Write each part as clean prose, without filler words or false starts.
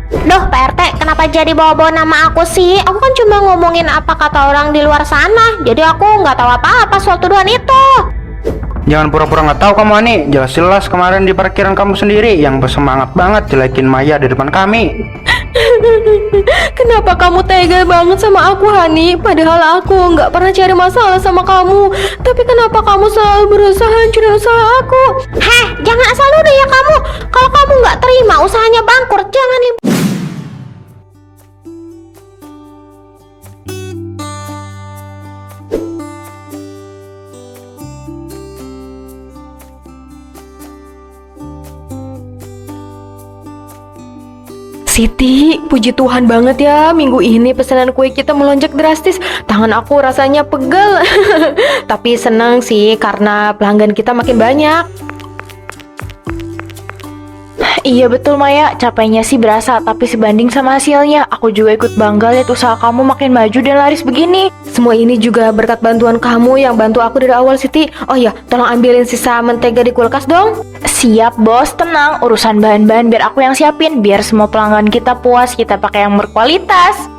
Duh, Pak RT, kenapa jadi bawa-bawa nama aku sih? Aku kan cuma ngomongin apa kata orang di luar sana. Jadi aku nggak tahu apa-apa soal tuduhan itu. Jangan pura-pura nggak tahu kamu Hani. Jelas-jelas kemarin di parkiran kamu sendiri yang bersemangat banget jelekin Maya di depan kami. Kenapa kamu tega banget sama aku, Hani? Padahal aku nggak pernah cari masalah sama kamu. Tapi kenapa kamu selalu berusaha hancurin usaha aku? Heh, jangan asal nuduh ya kamu. Kalau kamu nggak terima usahanya bangkrut, jangan Siti, puji Tuhan banget ya, minggu ini pesanan kue kita melonjak drastis. Tangan aku rasanya pegel. Tapi senang sih karena pelanggan kita makin banyak. Iya betul Maya, capeknya sih berasa, tapi sebanding sama hasilnya, aku juga ikut bangga lihat usaha kamu makin maju dan laris begini. Semua ini juga berkat bantuan kamu yang bantu aku dari awal, Siti. Oh ya, tolong ambilin sisa mentega di kulkas dong. Siap bos, tenang, urusan bahan-bahan biar aku yang siapin, biar semua pelanggan kita puas, kita pakai yang berkualitas.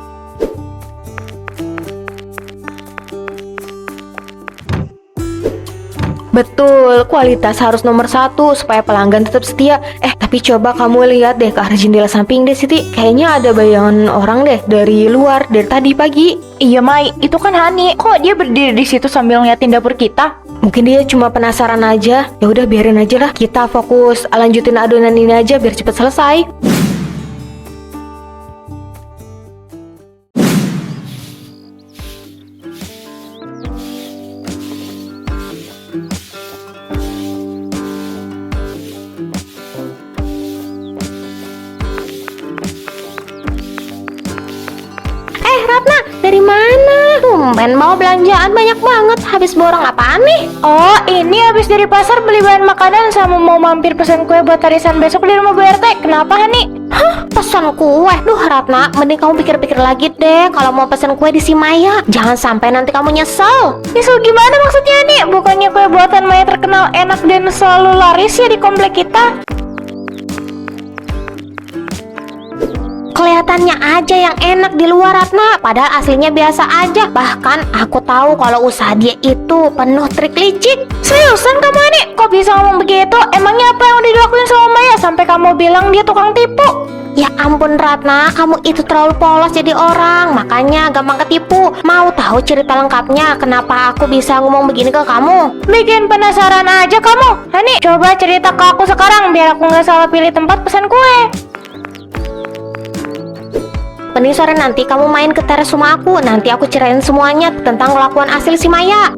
Betul, kualitas harus nomor satu supaya pelanggan tetap setia. Tapi coba kamu lihat deh ke arah jendela samping deh, Siti. Kayaknya ada bayangan orang deh dari luar dari tadi pagi. Iya Mai, itu kan Hani. Kok dia berdiri di situ sambil ngeliatin dapur kita? Mungkin dia cuma penasaran aja. Ya udah biarin aja lah. Kita fokus lanjutin adonan ini aja biar cepet selesai. Ratna, dari mana? Tumben bawa belanjaan banyak banget. Habis borong apaan nih? Oh, ini habis dari pasar beli bahan makanan sama mau mampir pesan kue buat arisan besok di rumah Bu RT. Kenapa Hani? Hah, pesan kue? Duh Ratna, mending kamu pikir-pikir lagi deh kalau mau pesan kue di si Maya. Jangan sampai nanti kamu nyesel. Nyesel gimana maksudnya nih? Bukannya kue buatan Maya terkenal enak dan selalu laris ya di komplek kita? Kelihatannya aja yang enak di luar Ratna, padahal aslinya biasa aja. Bahkan aku tahu kalau usaha dia itu penuh trik licik. Seriusan kamu Hani? Kok bisa ngomong begitu? Emangnya apa yang udah dilakuin sama Maya sampai kamu bilang dia tukang tipu? Ya ampun Ratna, kamu itu terlalu polos jadi orang, makanya gampang ketipu. Mau tahu cerita lengkapnya kenapa aku bisa ngomong begini ke kamu? Bikin penasaran aja kamu. Hani, coba cerita ke aku sekarang biar aku nggak salah pilih tempat pesan kue. Mending sore nanti kamu main ke teras rumah aku. Nanti aku ceritain semuanya tentang kelakuan asli si Maya.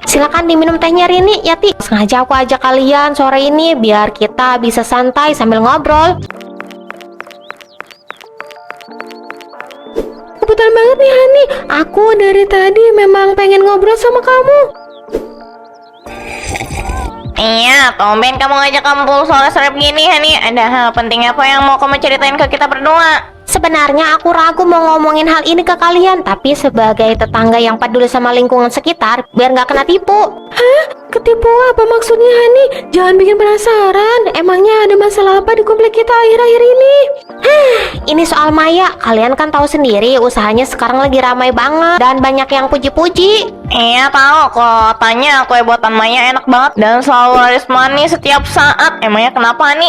Silakan diminum tehnya Rini, Yati. Sengaja aku ajak kalian sore ini biar kita bisa santai sambil ngobrol. Kebetulan banget nih Hani. Aku dari tadi memang pengen ngobrol sama kamu. Iya, tumben kamu ngajak kumpul sore-sore begini Hani. Ada hal penting apa yang mau kamu ceritain ke kita berdua? Sebenarnya aku ragu mau ngomongin hal ini ke kalian, tapi sebagai tetangga yang peduli sama lingkungan sekitar, biar nggak kena tipu. Hah? Ketipu apa maksudnya Hani? Jangan bikin penasaran. Emangnya ada masalah apa di komplek kita akhir-akhir ini? Ini soal Maya, kalian kan tahu sendiri usahanya sekarang lagi ramai banget dan banyak yang puji-puji. Iya tahu, kok tanya kue buatan Maya enak banget dan selalu laris manis setiap saat. Emangnya kenapa Hani?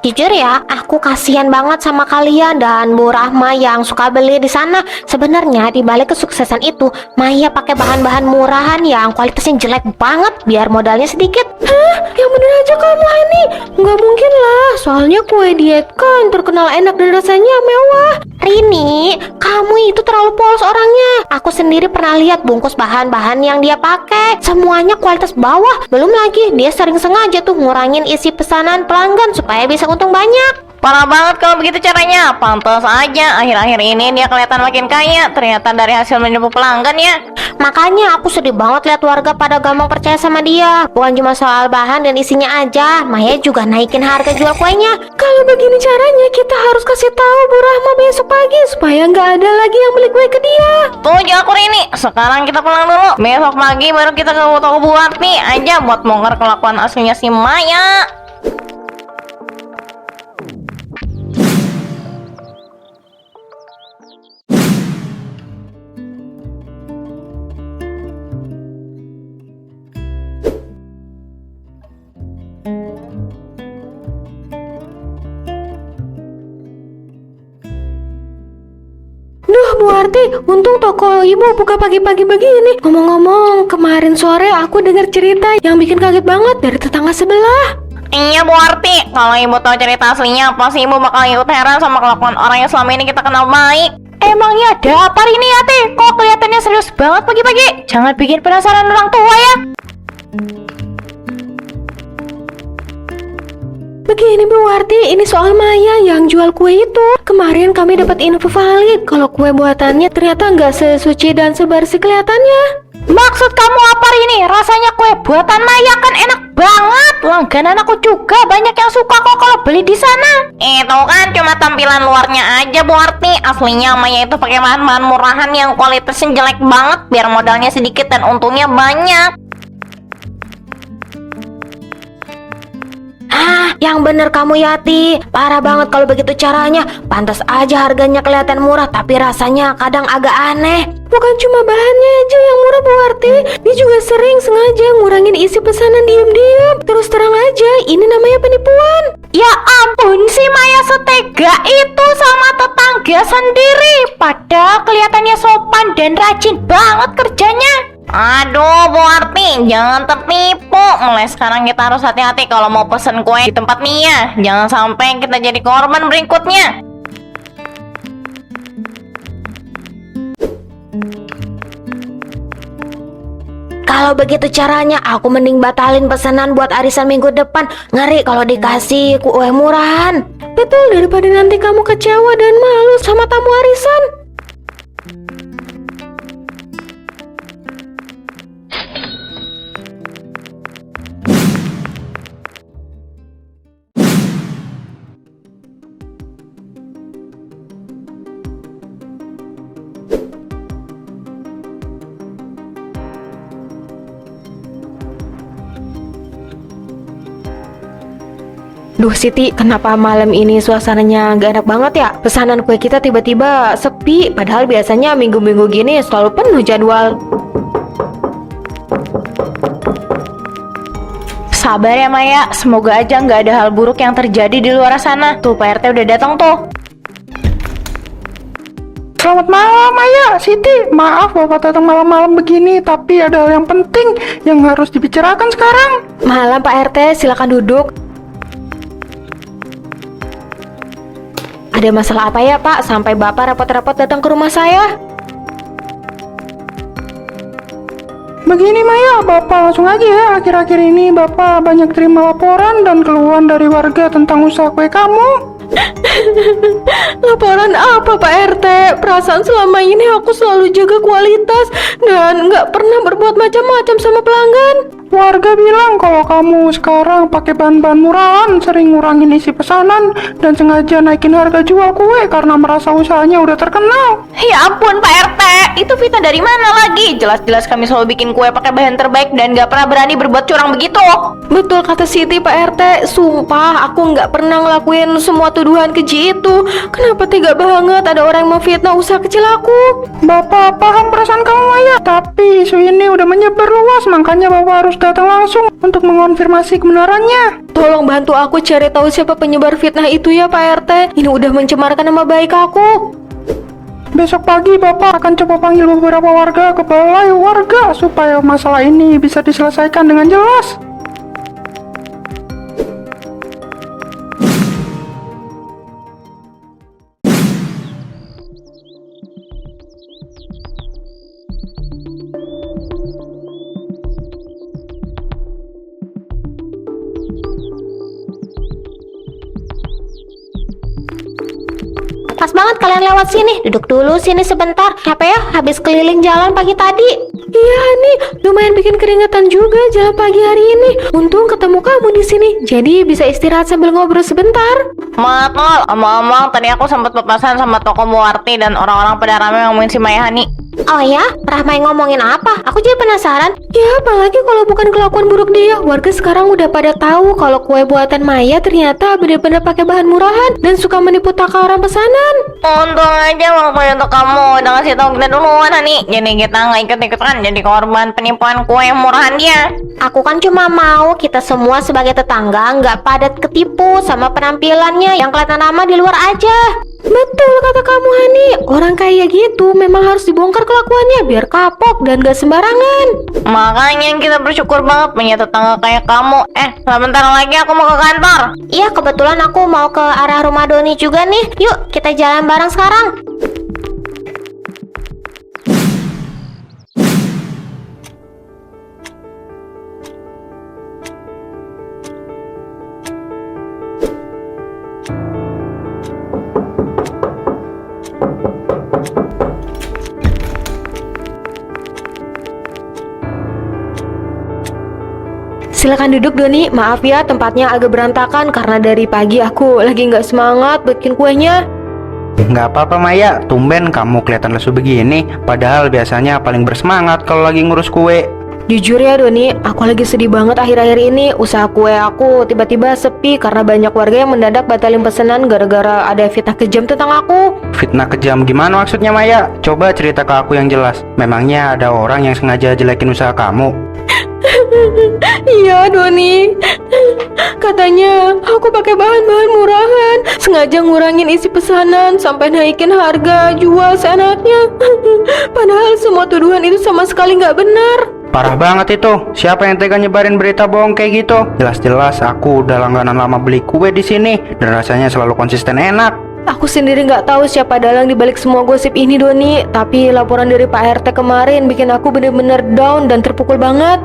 Jujur ya, aku kasihan banget sama kalian dan Bu Rahma yang suka beli di sana. Sebenarnya di balik kesuksesan itu, Maya pakai bahan-bahan murahan yang kualitasnya jelek banget biar modalnya sedikit. Hah? Yang bener aja kamu Hani. Nggak mungkin lah, soalnya kue diet kan terkenal enak dan rasanya mewah. Rini, kamu itu terlalu polos orangnya. Aku sendiri pernah lihat bungkus bahan-bahan yang dia pakai. Semuanya kualitas bawah. Belum lagi dia sering sengaja tuh ngurangin isi pesanan pelanggan supaya bisa untung banyak. Parah banget kalau begitu caranya. Pantas aja akhir-akhir ini dia kelihatan makin kaya. Ternyata dari hasil menipu pelanggan ya. Makanya aku sedih banget lihat warga pada gampang percaya sama dia. Bukan cuma soal bahan dan isinya aja, Maya juga naikin harga jual kuenya. Kalau begini caranya, kita harus kasih tahu Bu Rahma besok pagi supaya nggak ada lagi yang beli kue ke dia. Tujuh aku Rini. Sekarang kita pulang dulu. Besok pagi baru kita ke toko Bu Warti aja buat bongkar kelakuan aslinya si Maya. Duh Bu Arti, untung toko ibu buka pagi-pagi begini. Ngomong-ngomong, kemarin sore aku dengar cerita yang bikin kaget banget dari tetangga sebelah. Iya Bu Arti, kalau ibu tahu cerita aslinya, pasti ibu bakal ikut heran sama kelakuan orang yang selama ini kita kenal baik. Emangnya ada apa ini Ate? Kok kelihatannya serius banget pagi-pagi? Jangan bikin penasaran orang tua ya. Begini Bu Warti, ini soal Maya yang jual kue itu. Kemarin kami dapat info valid kalau kue buatannya ternyata nggak sesuci dan sebersih kelihatannya. Maksud kamu apa ini? Rasanya kue buatan Maya kan enak banget. Langganan aku juga banyak yang suka kok kalau beli di sana. Itu kan cuma tampilan luarnya aja Bu Arti. Aslinya Maya itu pakai bahan-bahan murahan yang kualitasnya jelek banget biar modalnya sedikit dan untungnya banyak. Yang bener kamu Yati, parah banget kalau begitu caranya. Pantas aja harganya kelihatan murah, tapi rasanya kadang agak aneh. Bukan cuma bahannya aja yang murah Bu Warti, dia juga sering sengaja ngurangin isi pesanan diam-diam. Terus terang aja, ini namanya penipuan. Ya ampun, si Maya setega itu sama tetangga sendiri. Padahal kelihatannya sopan dan rajin banget kerjanya. Aduh Bu Arti, jangan tertipu. Mulai sekarang kita harus hati-hati kalau mau pesen kue di tempat Mia. Jangan sampai kita jadi korban berikutnya. Kalau begitu caranya, aku mending batalin pesanan buat arisan minggu depan. Ngeri kalau dikasih kue murahan. Betul, daripada nanti kamu kecewa dan malu sama tamu arisan. Duh Siti, kenapa malam ini suasananya gak enak banget ya? Pesanan kue kita tiba-tiba sepi, padahal biasanya minggu-minggu gini selalu penuh jadwal. Sabar ya Maya, semoga aja nggak ada hal buruk yang terjadi di luar sana. Tuh Pak RT udah datang tuh. Selamat malam Maya, Siti. Maaf Bapak datang malam-malam begini, tapi ada hal yang penting yang harus dibicarakan sekarang. Malam Pak RT, silakan duduk. Ada masalah apa ya Pak, sampai Bapak repot-repot datang ke rumah saya? Begini Maya, Bapak langsung aja ya. Akhir-akhir ini Bapak banyak terima laporan dan keluhan dari warga tentang usaha kue kamu. Laporan apa Pak RT? Perasaan selama ini aku selalu jaga kualitas dan nggak pernah berbuat macam-macam sama pelanggan. Warga bilang kalau kamu sekarang pakai bahan-bahan murahan, sering ngurangin isi pesanan, dan sengaja naikin harga jual kue karena merasa usahanya udah terkenal. Ya ampun Pak RT, itu fitnah dari mana lagi? Jelas-jelas kami selalu bikin kue pakai bahan terbaik dan gak pernah berani berbuat curang begitu. Betul kata Siti Pak RT, sumpah aku nggak pernah ngelakuin semua tuduhan keji itu. Kenapa tega banget ada orang yang memfitnah usaha kecil aku? Bapak paham perasaan kamu Maya, tapi isu ini udah menyebar luas, makanya Bapak harus datang langsung untuk mengonfirmasi kebenarannya. Tolong bantu aku cari tahu siapa penyebar fitnah itu ya Pak RT. Ini udah mencemarkan nama baik aku. Besok pagi Bapak akan coba panggil beberapa warga ke balai warga supaya masalah ini bisa diselesaikan dengan jelas. Pas banget kalian lewat sini. Duduk dulu sini sebentar. Capek ya habis keliling jalan pagi tadi. Iya nih, lumayan bikin keringetan juga jalan pagi hari ini. Untung ketemu kamu di sini, jadi bisa istirahat sambil ngobrol sebentar. Betul, omong-omong tadi aku sempat papasan sama toko Bu Warti dan orang-orang pada rame ngomongin si Maya Hani. Oh ya, Rahmai ngomongin apa? Aku jadi penasaran. Ya, apalagi kalau bukan kelakuan buruk dia. Warga sekarang udah pada tahu kalau kue buatan Maya ternyata benar-benar pakai bahan murahan dan suka menipu taka orang pesanan. Untung aja waktu itu kamu udah ngasih tahu kita duluan Hani. Jadi kita nggak ikut-ikutan jadi korban penipuan kue murahan dia. Aku kan cuma mau kita semua sebagai tetangga nggak padat ketipu sama penampilannya yang kelihatan ramah di luar aja. Betul kata kamu, Hani. Orang kayak gitu memang harus dibongkar kelakuannya biar kapok dan gak sembarangan. Makanya kita bersyukur banget punya tetangga kayak kamu. Sebentar lagi aku mau ke kantor. Iya, kebetulan aku mau ke arah rumah Doni juga nih. Yuk, kita jalan bareng sekarang. Silakan duduk Doni, maaf ya tempatnya agak berantakan karena dari pagi aku lagi nggak semangat bikin kuenya. Nggak apa-apa Maya, tumben kamu kelihatan lesu begini. Padahal biasanya paling bersemangat kalau lagi ngurus kue. Jujur ya Doni, aku lagi sedih banget akhir-akhir ini. Usaha kue aku tiba-tiba sepi karena banyak warga yang mendadak batalin pesanan gara-gara ada fitnah kejam tentang aku. Fitnah kejam gimana maksudnya Maya? Coba cerita ke aku yang jelas. Memangnya ada orang yang sengaja jelekin usaha kamu? Iya Doni, katanya aku pakai bahan-bahan murahan, sengaja ngurangin isi pesanan sampai naikin harga jual seenaknya. Padahal semua tuduhan itu sama sekali nggak benar. Parah banget itu. Siapa yang tega nyebarin berita bohong kayak gitu? Jelas-jelas aku udah langganan lama beli kue di sini dan rasanya selalu konsisten enak. Aku sendiri nggak tahu siapa dalang dibalik semua gosip ini Doni, tapi laporan dari Pak RT kemarin bikin aku bener-bener down dan terpukul banget.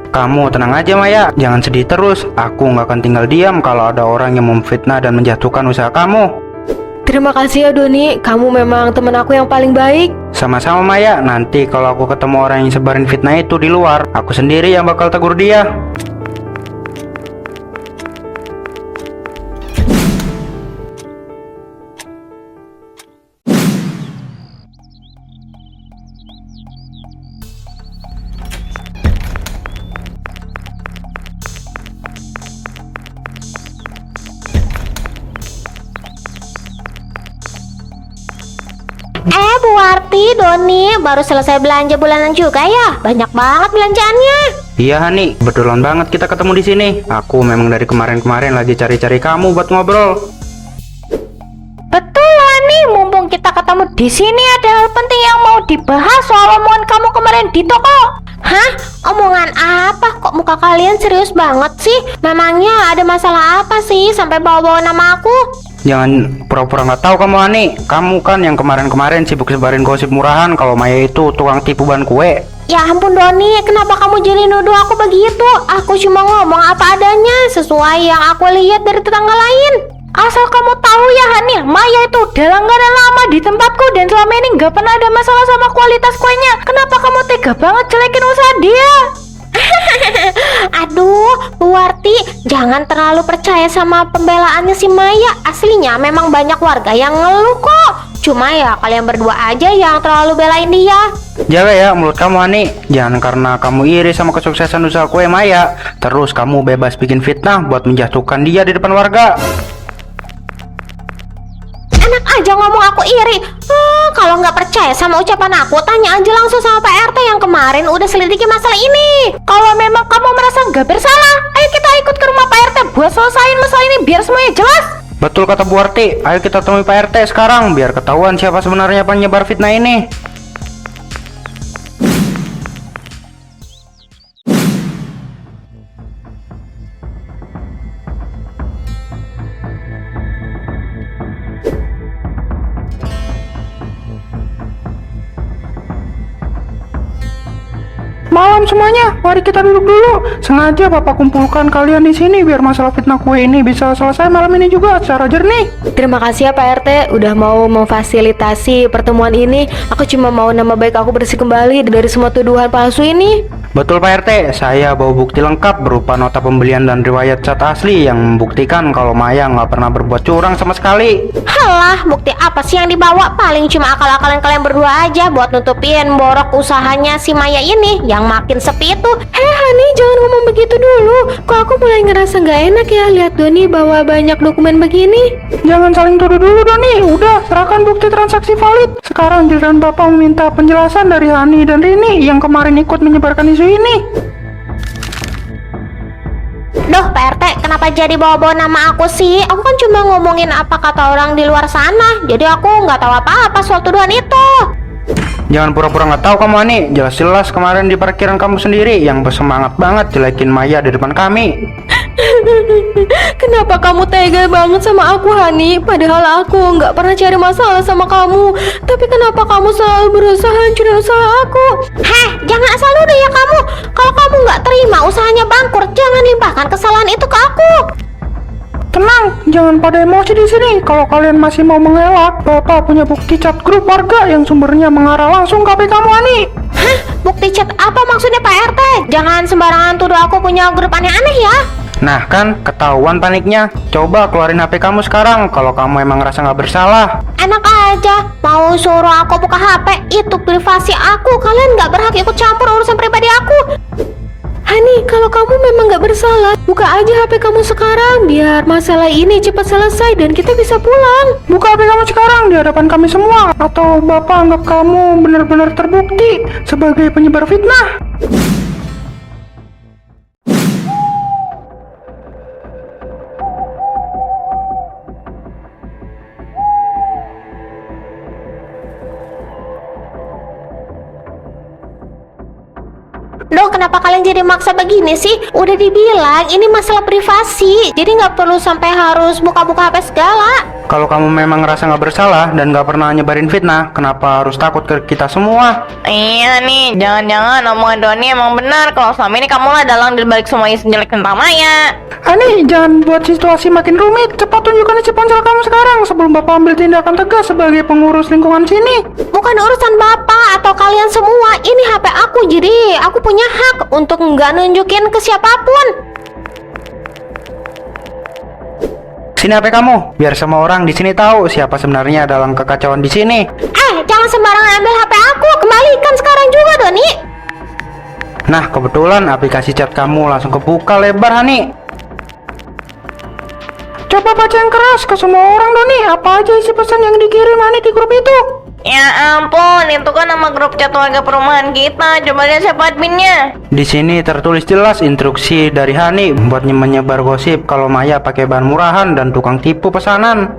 Kamu tenang aja Maya, jangan sedih terus. Aku nggak akan tinggal diam kalau ada orang yang memfitnah dan menjatuhkan usaha kamu. Terima kasih ya Doni, kamu memang teman aku yang paling baik. Sama-sama Maya, nanti kalau aku ketemu orang yang sebarin fitnah itu di luar, aku sendiri yang bakal tegur dia. Bu Warti, Doni, baru selesai belanja bulanan juga ya? Banyak banget belanjaannya. Iya Hani, kebetulan banget kita ketemu di sini. Aku memang dari kemarin-kemarin lagi cari-cari kamu buat ngobrol. Betul Hani, mumpung kita ketemu di sini ada hal penting yang mau dibahas soal omongan kamu kemarin di toko. Hah? Omongan apa? Kok muka kalian serius banget sih? Memangnya ada masalah apa sih sampai bawa-bawa nama aku? Jangan pura-pura nggak tahu kamu Hani. Kamu kan yang kemarin-kemarin sibuk sebarin gosip murahan kalau Maya itu tukang tipu ban kue. Ya ampun Doni, kenapa kamu jadi nuduh aku begitu? Aku cuma ngomong apa adanya, sesuai yang aku lihat dari tetangga lain. Asal kamu tahu ya Hani, Maya itu udah langganan lama di tempatku dan selama ini nggak pernah ada masalah sama kualitas kuenya. Kenapa kamu tega banget jelekin usaha dia? Aduh, Bu Warti, jangan terlalu percaya sama pembelaannya si Maya. Aslinya memang banyak warga yang ngeluh kok. Cuma ya kalian berdua aja yang terlalu belain dia. Jaga ya mulut kamu Hani. Jangan karena kamu iri sama kesuksesan usaha kue Maya, terus kamu bebas bikin fitnah buat menjatuhkan dia di depan warga. Enak aja ngomong aku iri. Kalau nggak percaya sama ucapan aku, tanya aja langsung sama Pak RT yang kemarin udah selidiki masalah ini. Kalau memang kamu merasa nggak bersalah, ayo kita ikut ke rumah Pak RT buat selesain masalah ini biar semuanya jelas. Betul kata Bu Warti. Ayo kita temui Pak RT sekarang biar ketahuan siapa sebenarnya penyebar fitnah ini. Malam semuanya, mari kita duduk dulu. Sengaja Bapak kumpulkan kalian di sini biar masalah fitnah kue ini bisa selesai malam ini juga secara jernih. Terima kasih ya Pak RT udah mau memfasilitasi pertemuan ini. Aku cuma mau nama baik aku bersih kembali dari semua tuduhan palsu ini. Betul Pak RT, saya bawa bukti lengkap berupa nota pembelian dan riwayat cat asli yang membuktikan kalau Maya nggak pernah berbuat curang sama sekali. Halah, bukti apa sih yang dibawa? Paling cuma akal-akalan kalian berdua aja buat nutupin borok usahanya si Maya ini yang makin sepi itu. Hei Hani, jangan ngomong begitu dulu. Kok aku mulai ngerasa nggak enak ya lihat Doni bawa banyak dokumen begini. Jangan saling tuduh dulu Doni, udah serahkan bukti transaksi valid. Sekarang giliran Bapak meminta penjelasan dari Hani dan Rini yang kemarin ikut menyebarkan isu ini. Duh Pak RT, kenapa jadi bawa-bawa nama aku sih? Aku kan cuma ngomongin apa kata orang di luar sana. Jadi aku nggak tahu apa-apa soal tuduhan itu. Jangan pura-pura nggak tahu kamu Hani. Jelas-jelas kemarin di parkiran kamu sendiri yang bersemangat banget jelekin Maya di depan kami. Kenapa kamu tega banget sama aku Hani? Padahal aku nggak pernah cari masalah sama kamu. Tapi kenapa kamu selalu berusaha hancurin usaha aku? Heh, jangan asal nuduh ya kamu. Kalau kamu nggak terima usahanya bangkrut, jangan limpahkan kesalahan itu ke aku. Tenang, jangan pada emosi di sini. Kalau kalian masih mau mengelak, Bapak punya bukti chat grup warga yang sumbernya mengarah langsung ke HP kamu Hani. Hah? Bukti chat apa maksudnya Pak RT? Jangan sembarangan tuduh aku punya grup aneh-aneh ya. Nah kan, ketahuan paniknya. Coba keluarin HP kamu sekarang kalau kamu emang ngerasa nggak bersalah. Enak aja, mau suruh aku buka HP, itu privasi aku. Kalian nggak berhak ikut campur urusan pribadi aku. Hani, kalau kamu memang nggak bersalah, buka aja HP kamu sekarang biar masalah ini cepat selesai dan kita bisa pulang. Buka HP kamu sekarang di hadapan kami semua. Atau Bapak anggap kamu benar-benar terbukti sebagai penyebar fitnah. Duh, kenapa kalian jadi maksa begini sih? Udah dibilang ini masalah privasi, jadi nggak perlu sampai harus buka-buka HP segala. Kalau kamu memang ngerasa nggak bersalah dan nggak pernah nyebarin fitnah, kenapa harus takut ke kita semua? Iya nih, jangan-jangan omongan Doni emang benar kalau selama ini kamu lah dalang di balik semua isu jelek tentang Maya. Hani, jangan buat situasi makin rumit. Cepat tunjukkan isi ponsel kamu sekarang sebelum Bapak ambil tindakan tegas sebagai pengurus lingkungan sini. Bukan urusan bapak atau kalian semua, ini HP aku, jadi aku punya hak untuk nggak nunjukin ke siapapun. Sini HP kamu, biar semua orang di sini tahu siapa sebenarnya dalam kekacauan di sini. Jangan sembarangan ambil HP aku, kembalikan sekarang juga Doni. Nah, kebetulan aplikasi chat kamu langsung kebuka lebar, Hani. Coba baca yang keras ke semua orang, Doni. Apa aja isi pesan yang dikirim Hani di grup itu? Ya ampun, itu kan nama grup chat warga perumahan kita. Coba lihat siapa adminnya. Di sini tertulis jelas instruksi dari Hani buat menyebar gosip kalau Maya pakai bahan murahan dan tukang tipu pesanan.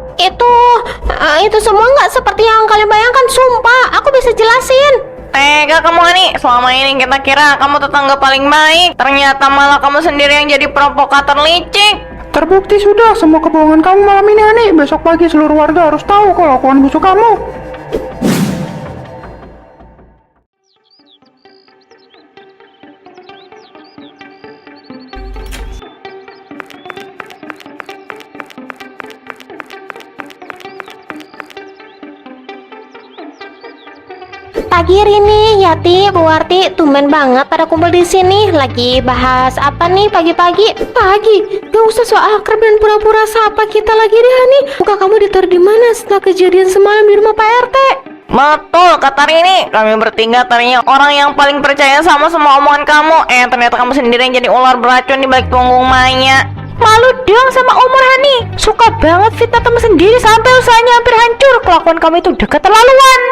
Itu semua nggak seperti yang kalian bayangkan, sumpah. Aku bisa jelasin. Tega kamu Hani, selama ini kita kira kamu tetangga paling baik. Ternyata malah kamu sendiri yang jadi provokator licik. Terbukti sudah semua kebohongan kamu malam ini, Hani. Besok pagi seluruh warga harus tahu kalau kawan busuk kamu. Pagi Rini, Yati, Bu Warti, tumben banget pada kumpul di sini. Lagi bahas apa nih pagi-pagi? Pagi, gak usah so akrab dan pura-pura sapa kita lagi deh Hani. Muka kamu ditaruh di mana setelah kejadian semalam di rumah Pak RT? Betul kata Rini, kami bertiga tadinya orang yang paling percaya sama semua omongan kamu. Ternyata kamu sendiri yang jadi ular beracun di balik punggung Maya. Malu dong sama umur Hani. Suka banget fitnah teman sendiri sampai usahanya hampir hancur. Kelakuan kamu itu udah keterlaluan.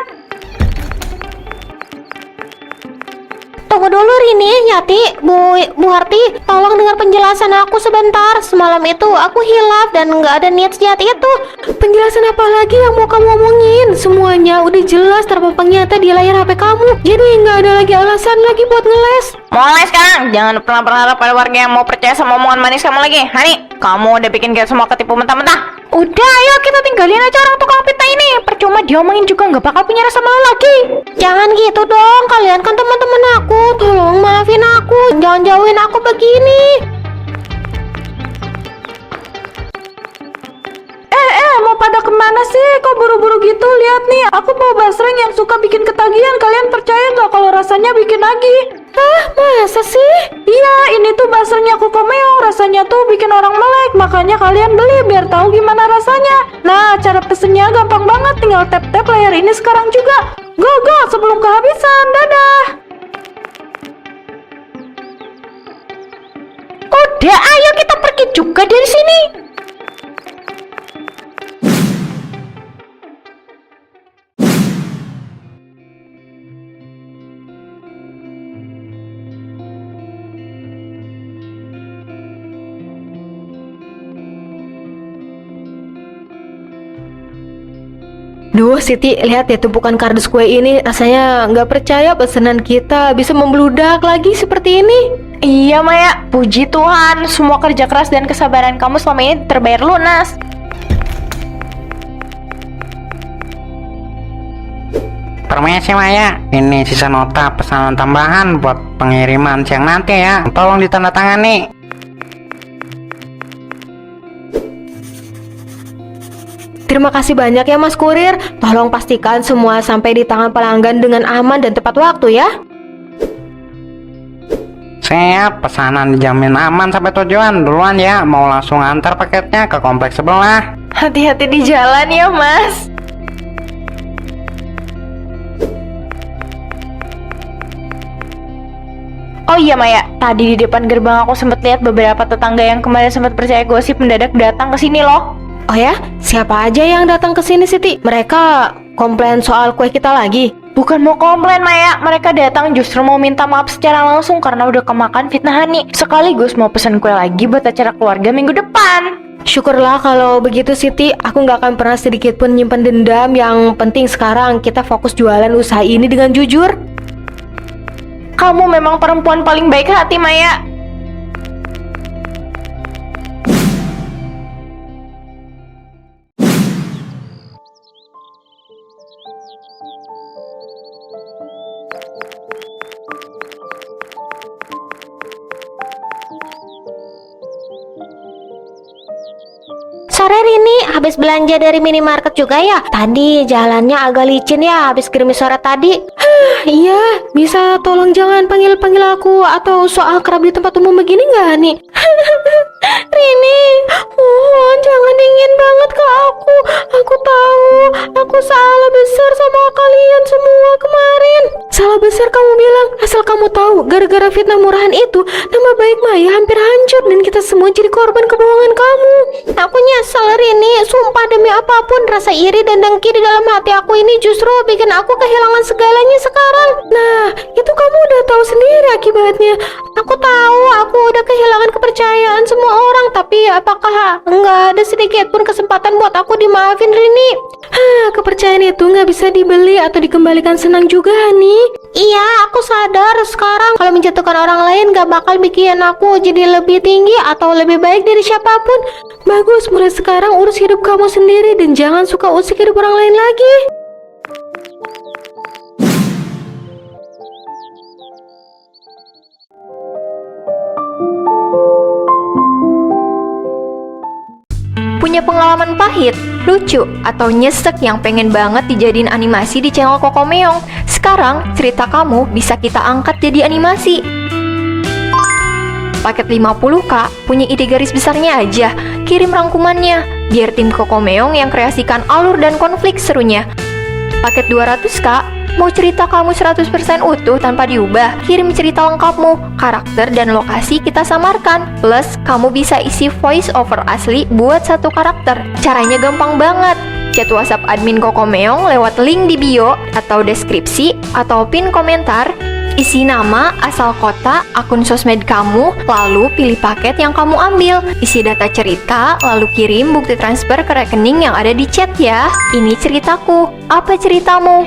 Tunggu dulu Rini, Yati, Bu Harti, tolong dengar penjelasan aku sebentar. Semalam itu aku hilaf dan nggak ada niat sejahat itu. Penjelasan apa lagi yang mau kamu omongin? Semuanya udah jelas terpampang nyata di layar HP kamu. Jadi nggak ada lagi alasan lagi buat ngeles. Mulai sekarang, jangan pernah berharap pada warga yang mau percaya sama omongan manis kamu lagi. Hani, kamu udah bikin kita semua ketipu mentah-mentah. Udah, ayo kita tinggalin aja orang tukang fitnah ini. Percuma diomongin juga nggak bakal punya rasa malu lagi. Jangan gitu dong, kalian kan teman-teman aku. Tolong maafin aku, jangan jauhin aku begini. Mau pada kemana sih? Kok buru-buru gitu? Lihat nih, aku bawa basreng yang suka bikin ketagihan. Kalian percaya nggak kalau rasanya bikin nagih? Masa sih? Iya, ini tuh basrengnya Kokomeong. Rasanya tuh bikin orang melek. Makanya kalian beli biar tahu gimana rasanya. Nah, cara pesennya gampang banget. Tinggal tap-tap layar ini sekarang juga. Go sebelum kehabisan. Dadah. Udah, ayo kita pergi juga dari sini. Duh, Siti, lihat ya tumpukan kardus kue ini. Rasanya nggak percaya pesanan kita bisa membludak lagi seperti ini. Iya Maya, puji Tuhan, semua kerja keras dan kesabaran kamu selama ini terbayar lunas. Permisi Maya, ini sisa nota pesanan tambahan buat pengiriman siang nanti ya. Tolong ditandatangani. Terima kasih banyak ya Mas Kurir. Tolong pastikan semua sampai di tangan pelanggan dengan aman dan tepat waktu ya. Siap, pesanan dijamin aman sampai tujuan. Duluan ya, mau langsung antar paketnya ke kompleks sebelah. Hati-hati di jalan ya Mas. Oh iya Maya, tadi di depan gerbang aku sempat lihat beberapa tetangga yang kemarin sempat percaya gosip mendadak datang ke sini loh. Oh ya, siapa aja yang datang ke sini Siti? Mereka komplain soal kue kita lagi. Bukan mau komplain Maya, mereka datang justru mau minta maaf secara langsung karena udah kemakan fitnah Hani. Sekaligus mau pesan kue lagi buat acara keluarga minggu depan. Syukurlah kalau begitu Siti. Aku nggak akan pernah sedikit pun nyimpan dendam. Yang penting sekarang kita fokus jualan usaha ini dengan jujur. Kamu memang perempuan paling baik hati Maya. Sore Rini, habis belanja dari minimarket juga ya? Tadi jalannya agak licin ya, habis gerimis sore tadi. Iya, bisa tolong jangan panggil-panggil aku atau soal kerap di tempat umum begini nggak nih? Rini, mohon jangan dingin banget ke aku. Aku tahu, aku salah besar sama kalian semua kemarin. Salah besar kamu bilang, asal kamu tahu gara-gara fitnah murahan itu nama baik Maya hampir hancur dan kita semua jadi korban kebohongan kamu. Aku nyesel Rini, sumpah demi apapun rasa iri dan dengki di dalam hati aku ini justru bikin aku kehilangan segalanya sekarang. Nah, itu kamu udah tahu sendiri akibatnya. Aku tahu aku udah kehilangan kepercayaan semua orang, tapi apakah nggak ada sedikit pun kesempatan buat aku dimaafin Rini? Kepercayaan itu nggak bisa dibeli atau dikembalikan senang juga, Hani. Iya, aku sadar sekarang kalau menjatuhkan orang lain gak bakal bikin aku jadi lebih tinggi atau lebih baik dari siapapun. Bagus, mulai sekarang urus hidup kamu sendiri dan jangan suka usik hidup orang lain lagi. Punya pengalaman pahit, lucu, atau nyesek yang pengen banget dijadiin animasi di channel Kokomeong? Sekarang cerita kamu bisa kita angkat jadi animasi. Paket 50k, punya ide garis besarnya aja, kirim rangkumannya, biar tim Kokomeong yang kreasikan alur dan konflik serunya. Paket 200k, mau cerita kamu 100% utuh tanpa diubah, kirim cerita lengkapmu, karakter dan lokasi kita samarkan. Plus, kamu bisa isi voice over asli buat satu karakter. Caranya gampang banget. Chat WhatsApp admin Kokomeong lewat link di bio atau deskripsi atau pin komentar. Isi nama, asal kota, akun sosmed kamu, lalu pilih paket yang kamu ambil. Isi data cerita, lalu kirim bukti transfer ke rekening yang ada di chat ya. Ini ceritaku. Apa ceritamu?